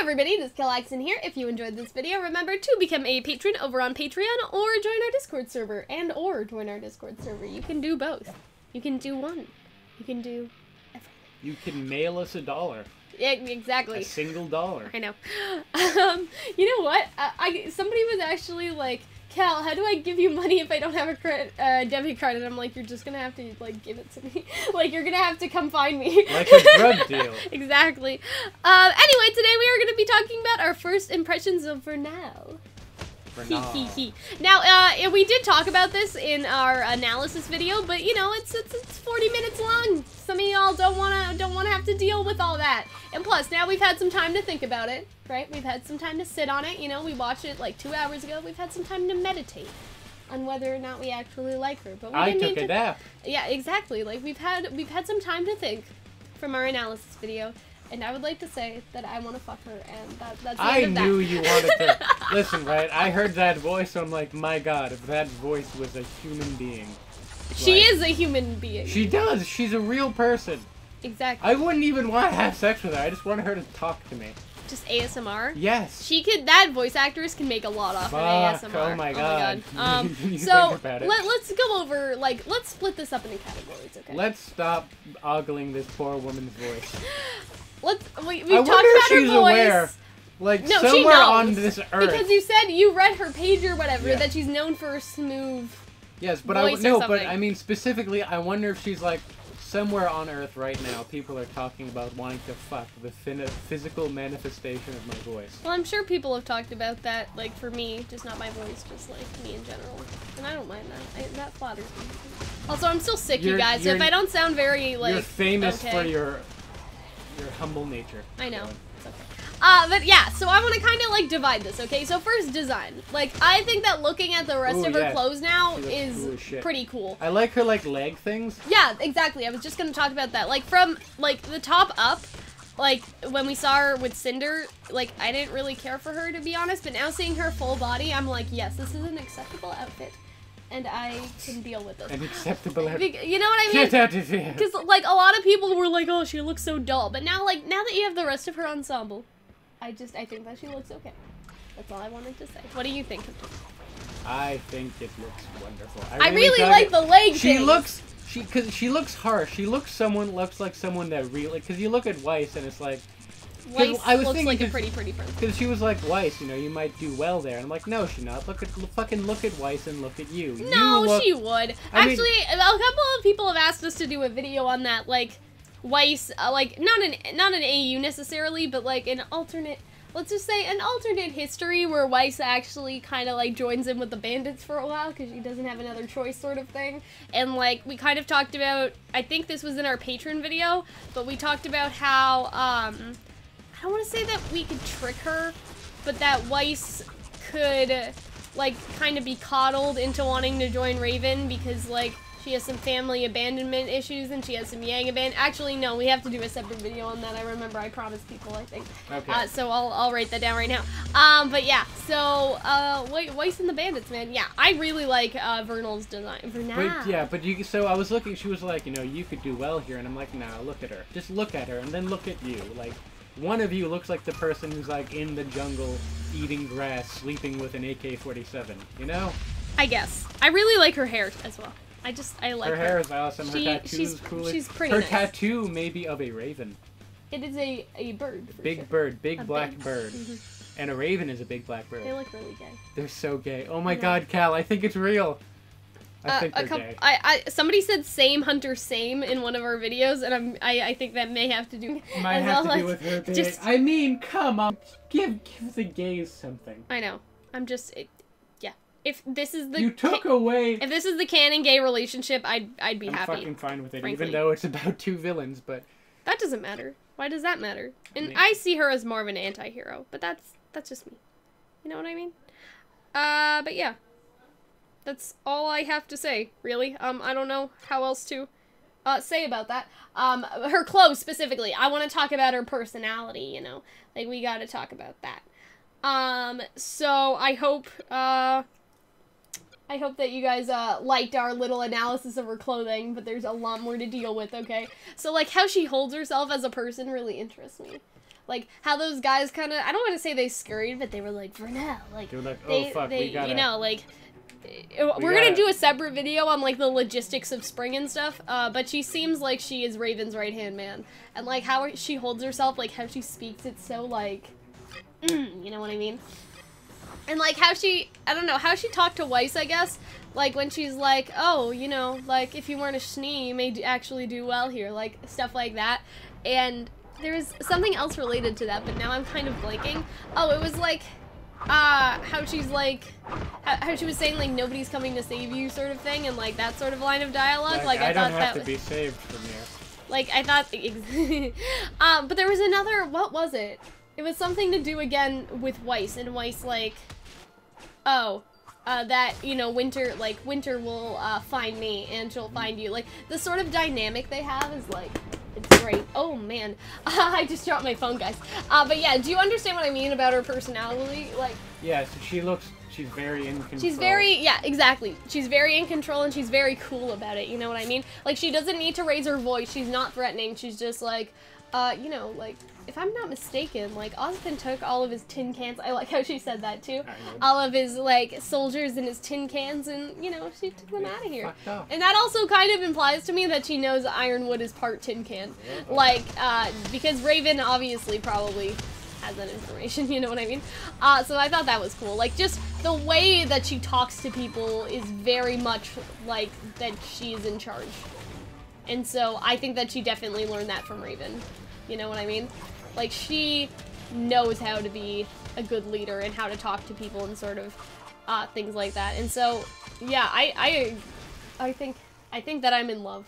everybody, this is Calxiyn here. If you enjoyed this video, remember to become a patron over on Patreon or join our Discord server or join our Discord server. You can do both. You can do one. You can do everything. You can mail us $1. Yeah, exactly. A single dollar. I know. You know what? Somebody was actually like, Cal, how do I give you money if I don't have a debit card? And I'm like, you're just gonna have to, like, give it to me. Like, you're gonna have to come find me. Like a drug deal. Exactly. Anyway, today we are gonna be talking about our first impressions of Vernal. Vernal. Now, we did talk about this in our analysis video, but, you know, it's 40 minutes long. Some of y'all don't wanna have to deal with all that. And plus, now we've had some time to think about it. Right? We've had some time to sit on it, you know, we watched it like 2 hours ago. We've had some time to meditate on whether or not we actually like her. But we I took a nap. Yeah, exactly. Like we've had some time to think from our analysis video, and I would like to say that I want to fuck her, and that's the end of that. I knew you wanted to. Listen, right? I heard that voice, so I'm like, my God, if that voice was a human being. She is a human being. She does. She's a real person. Exactly. I wouldn't even want to have sex with her. I just want her to talk to me. Just ASMR? Yes. That voice actress can make a lot off of ASMR. Oh my God. So, let's go over, like, let's split this up into categories, okay? Let's stop ogling this poor woman's voice. We've I talked wonder if about she's her voice. Aware. Like, No, somewhere she knows, on this earth. Because you said you read her page or whatever, Yeah. that she's known for a smooth Yes, but voice but I mean specifically, I wonder if she's like, somewhere on Earth right now, people are talking about wanting to fuck the physical manifestation of my voice. Well, I'm sure people have talked about that, like, for me, just not my voice, just, like, me in general. And I don't mind that. That flatters me. Also, I'm still sick, you guys, so if I don't sound very, like, you're famous okay. for your humble nature. I know. So. It's okay. But yeah, so I want to kind of, like, divide this, okay? So first, design. Like, I think that looking at the rest of her clothes now is cool pretty cool. I like her, like, leg things. Yeah, exactly. I was just gonna talk about that. Like, from, like, the top up, like, when we saw her with Cinder, like, I didn't really care for her, to be honest, but now seeing her full body, I'm like, yes, this is an acceptable outfit, and I can deal with this. An acceptable outfit. You know what I mean? Get out of here! Because, like, a lot of people were like, oh, she looks so dull, but now, like, now that you have the rest of her ensemble, I think that she looks okay. That's all I wanted to say. What do you think? I think it looks wonderful. I really like the leg thing. She looks harsh. She looks like someone that really, because you look at Weiss and it's like, Weiss looks like a pretty person. Because she was like, Weiss, you know, you might do well there. And I'm like, no, she's not. Look at Weiss and look at you. No, she would. Actually, a couple of people have asked us to do a video on that, like, Weiss, like, not an AU necessarily, but like an alternate, let's just say an alternate history where Weiss actually kind of like joins in with the bandits for a while because she doesn't have another choice sort of thing. And like, we kind of talked about, I think this was in our patron video, but we talked about how, I don't want to say that we could trick her, but that Weiss could, like, kind of be coddled into wanting to join Raven because, like, she has some family abandonment issues, and she has some Yang abandonment. Actually, no, we have to do a separate video on that. I remember I promised people, I think. Okay. So I'll write that down right now. But yeah, so, Weiss and the Bandits, man. Yeah, I really like, Vernal's design. Vernal. But so I was looking, she was like, you know, you could do well here, and I'm like, nah, look at her. Just look at her, and then look at you. Like, one of you looks like the person who's, like, in the jungle, eating grass, sleeping with an AK-47, you know? I guess. I really like her hair, as well. I like her. Her hair is awesome. Her tattoo is cool. She's pretty Her nice. tattoo may be of a raven. It is a bird. Big bird. Big black bird. Mm-hmm. And a raven is a big black bird. They look really gay. They're so gay. Oh my God, Cal, I think it's real. I think they're gay. Somebody said same Hunter same in one of our videos, and I think that may have to do with her being. I mean, come on. Give the gays something. I know. I'm just... yeah. If this is the... You took away... If this is the canon gay relationship, I'd be happy. I'm fucking fine with it, frankly. even though it's about two villains, but... That doesn't matter. Why does that matter? And I see her as more of an anti-hero, but that's just me. You know what I mean? But yeah. That's all I have to say, really. I don't know how else to say about that. Her clothes, specifically. I want to talk about her personality, you know? Like, we gotta talk about that. So I hope that you guys, liked our little analysis of her clothing, but there's a lot more to deal with, okay? So, like, how she holds herself as a person really interests me. like how those guys kind of, I don't want to say they scurried, but they were like, Vernal, like, they were like, oh fuck, we gotta, you know, like, we're gonna do a separate video on like the logistics of spring and stuff, but she seems like she is Raven's right-hand man, and like how she holds herself, like how she speaks, it's so like, you know what I mean? And like how she, I don't know, how she talked to Weiss, I guess, like when she's like, oh, you know, like if you weren't a Schnee, you may actually do well here, like stuff like that. And there was something else related to that, but now I'm kind of blanking. Oh, it was like, how she's like, how she was saying like nobody's coming to save you sort of thing, and like that sort of line of dialogue. Like I thought don't have to be saved from here. Like I thought, but there was another. What was it? It was something to do again with Weiss, and Weiss like, oh, that, you know, Winter will find me and she'll find you. Like the sort of dynamic they have is like, it's great. Oh man, I just dropped my phone, guys. But yeah, do you understand what I mean about her personality? Like, yeah, so she's very in control. She's very, yeah, exactly. She's very in control and she's very cool about it. You know what I mean? Like she doesn't need to raise her voice. She's not threatening. She's just like, you know, like, if I'm not mistaken, like, Ozpin took all of his tin cans, I like how she said that too, all of his, like, soldiers and his tin cans, and, you know, she took them out of here. And that also kind of implies to me that she knows Ironwood is part tin can. Yeah. Like, because Raven obviously probably has that information, you know what I mean? So I thought that was cool. Like, just the way that she talks to people is very much like that she's in charge. And so I think that she definitely learned that from Raven. You know what I mean? Like, she knows how to be a good leader and how to talk to people and sort of things like that. And so, yeah, I think that I'm in love.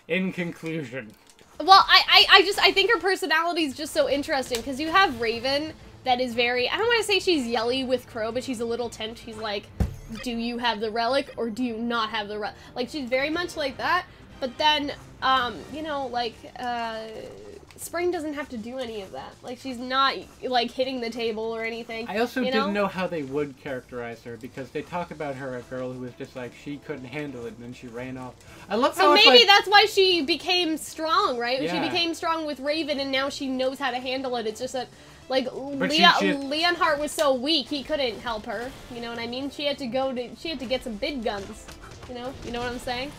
In conclusion. Well, I think her personality is just so interesting, because you have Raven that is very, I don't want to say she's yelly with Crow, but she's a little tense. She's like, do you have the relic or do you not have the relic? Like, she's very much like that. But then, you know, like, Spring doesn't have to do any of that. Like, she's not, like, hitting the table or anything. I also didn't know how they would characterize her, because they talk about her, a girl who was just like, she couldn't handle it, and then she ran off. I love how so maybe like, that's why she became strong, right? Yeah. She became strong with Raven, and now she knows how to handle it. It's just that, like, Leonhardt was so weak, he couldn't help her. You know what I mean? She had to get some big guns. You know what I'm saying?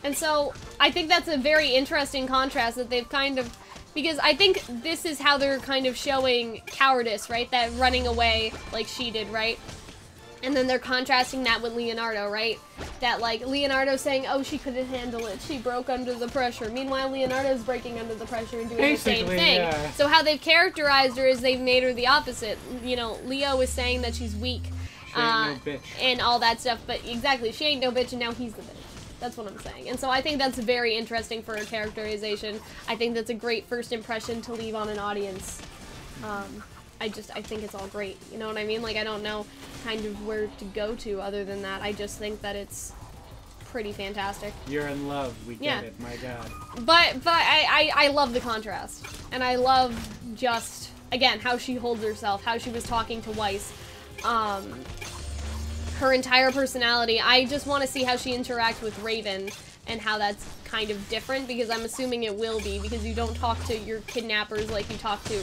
And so, I think that's a very interesting contrast that they've kind of, because I think this is how they're kind of showing cowardice, right? That running away like she did, right? And then they're contrasting that with Leonardo, right? That, like, Leonardo's saying, oh, she couldn't handle it. She broke under the pressure. Meanwhile, Leonardo's breaking under the pressure and doing basically the same thing. Yeah. So how they've characterized her is they've made her the opposite. You know, Leo is saying that she's weak. She ain't no bitch. And all that stuff. But exactly, she ain't no bitch, and now he's the bitch. That's what I'm saying. And so I think that's very interesting for her characterization. I think that's a great first impression to leave on an audience. I think it's all great. You know what I mean? Like, I don't know kind of where to go to other than that. I just think that it's pretty fantastic. You're in love. We get it. My God. But I love the contrast. And I love just, again, how she holds herself, how she was talking to Weiss. Her entire personality. I just want to see how she interacts with Raven and how that's kind of different, because I'm assuming it will be, because you don't talk to your kidnappers like you talk to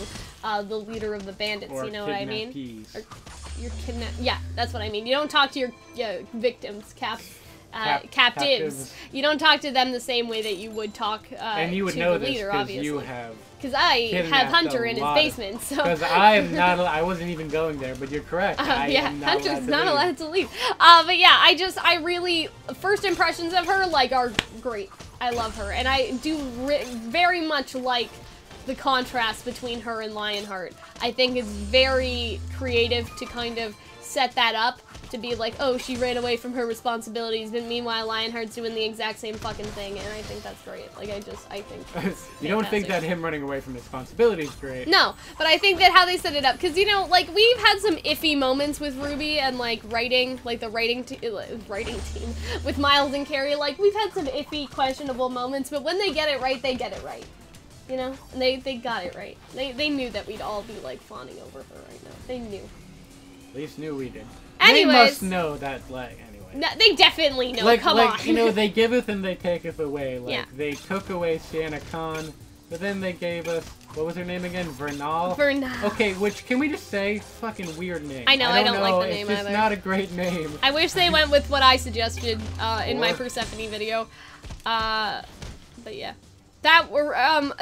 the leader of the bandits, or you know what I mean? Or your yeah, that's what I mean. You don't talk to your victims, captives. You don't talk to them the same way that you would talk and you would to know the leader, this obviously. You have. Because I have Hunter in his basement, so... Because I wasn't even going there, but you're correct. Hunter's not allowed to leave. But yeah, I really, first impressions of her, like, are great. I love her, and I do very much like the contrast between her and Lionheart. I think it's very creative to kind of set that up, to be like, oh, she ran away from her responsibilities, but meanwhile Lionheart's doing the exact same fucking thing, and I think that's great. Like, I think you don't think that him running away from responsibilities is great? No, but I think that how they set it up, because, you know, like, we've had some iffy moments with RWBY and, like, writing, like, the writing team, with Miles and Carrie, like, we've had some iffy, questionable moments, but when they get it right, they get it right. You know? And they got it right. They knew that we'd all be, like, fawning over her right now. They knew. At least knew we did. Anyways, they must know that, like, anyway. No, they definitely know, come on. on. You know, they giveth and they taketh away. Like, yeah. They took away Sienna Khan, But then they gave us, what was her name again? Vernal? Vernal. Okay, which, can we just say, fucking weird name. I know, I don't like the name either. It's just not a great name. I wish they went with what I suggested in my Persephone video. But yeah. That were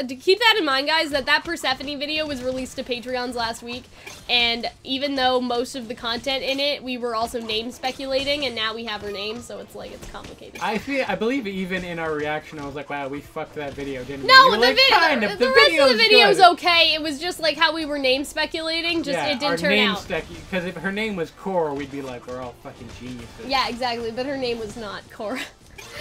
keep that in mind, guys, that Persephone video was released to Patreons last week, and even though most of the content in it, we were also name speculating, and now we have her name, so it's like, it's complicated. I believe even in our reaction, I was like, wow, we fucked that video, didn't we? No, the rest of the video's okay. It was just like how we were name speculating, just it didn't turn out. Because if her name was Cora, we'd be like, we're all fucking geniuses. Yeah, exactly, but her name was not Cora.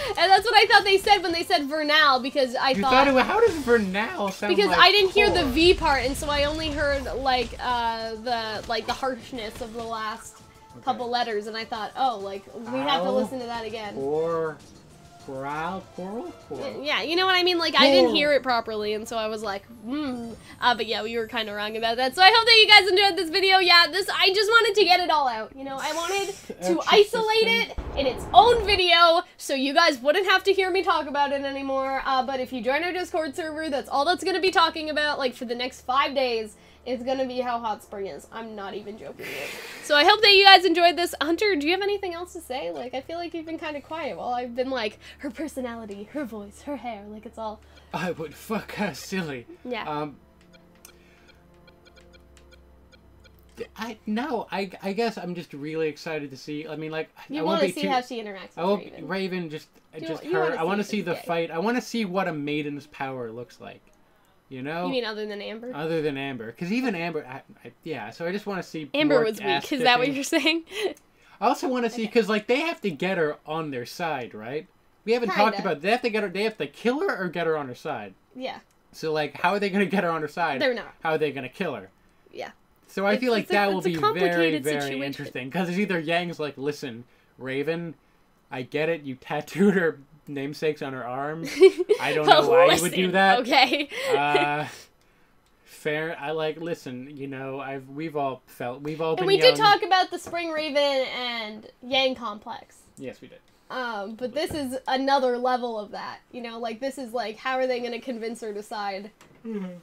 And that's what I thought they said when they said Vernal, because I thought how does Vernal sound because like I didn't hear Cora? the V part, and so I only heard like the harshness of the last couple letters, and I thought, oh, like we have to listen to that again. Coral? Yeah, you know what I mean? Like, I didn't hear it properly, and so I was like, but yeah, we were kind of wrong about that. So I hope that you guys enjoyed this video. Yeah, I just wanted to get it all out. You know, I wanted to isolate it in its own video, so you guys wouldn't have to hear me talk about it anymore. But if you join our Discord server, that's all that's going to be talking about, like, for the next 5 days. It's gonna be how hot spring is. I'm not even joking here. So I hope that you guys enjoyed this. Hunter, do you have anything else to say? Like, I feel like you've been kind of quiet while I've been like, her personality, her voice, her hair, like it's all... I would fuck her silly. Yeah. I guess I'm just really excited to see. I mean, like, you want to see how she interacts with Raven. Raven, just her. I want to see the fight. I want to see what a maiden's power looks like. You know? You mean other than Amber? Other than Amber. Because even Amber, yeah, so I just want to see Amber was weak, is that what you're saying? I also want to see, because, like, they have to get her on their side, right? We haven't talked about, they have to kill her or get her on her side? Yeah. So, like, how are they going to get her on her side? They're not. How are they going to kill her? Yeah. So I feel like that will be very, very interesting. Because it's either Yang's like, listen, Raven, I get it, you tattooed her namesakes on her arm. I don't know why you would do that. Okay. Fair. Listen, you know, we've all been And we did talk about the Spring Raven and Yang complex. Yes, we did. But this is another level of that. You know, like, this is like, how are they going to convince her to side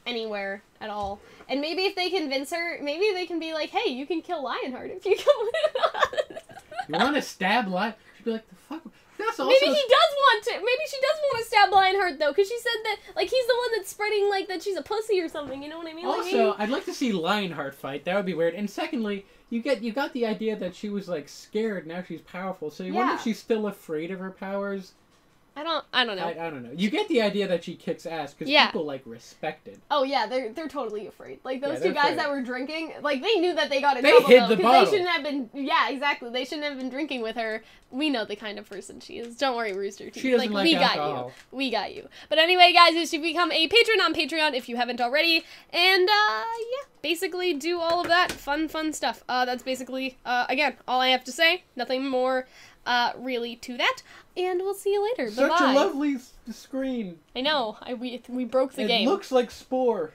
anywhere at all? And maybe if they convince her, maybe they can be like, hey, you can kill Lionheart if you kill it. You want to stab Lionheart? She'd be like, the fuck? Maybe he does want to. Maybe she does want to stab Lionheart, though, because she said that, like, he's the one that's spreading, like, that she's a pussy or something, you know what I mean? Also, like, I'd like to see Lionheart fight. That would be weird. And secondly, you got the idea that she was, like, scared, now she's powerful, so you wonder if she's still afraid of her powers? I don't know. I don't know. You get the idea that she kicks ass, because people, like, respect it. Oh, yeah, they're totally afraid. Like, those two guys that were drinking, like, they knew that they got in trouble, though, the bottle. they shouldn't have been, yeah, exactly, they shouldn't have been drinking with her. We know the kind of person she is. Don't worry, Rooster Teeth. She doesn't like alcohol. Got you. We got you. But anyway, guys, you should become a patron on Patreon if you haven't already. And, yeah, basically do all of that fun stuff. That's basically, again, all I have to say. Nothing more, really to that. And we'll see you later. Bye-bye. Such a lovely screen. I know. We broke the game. It looks like Spore.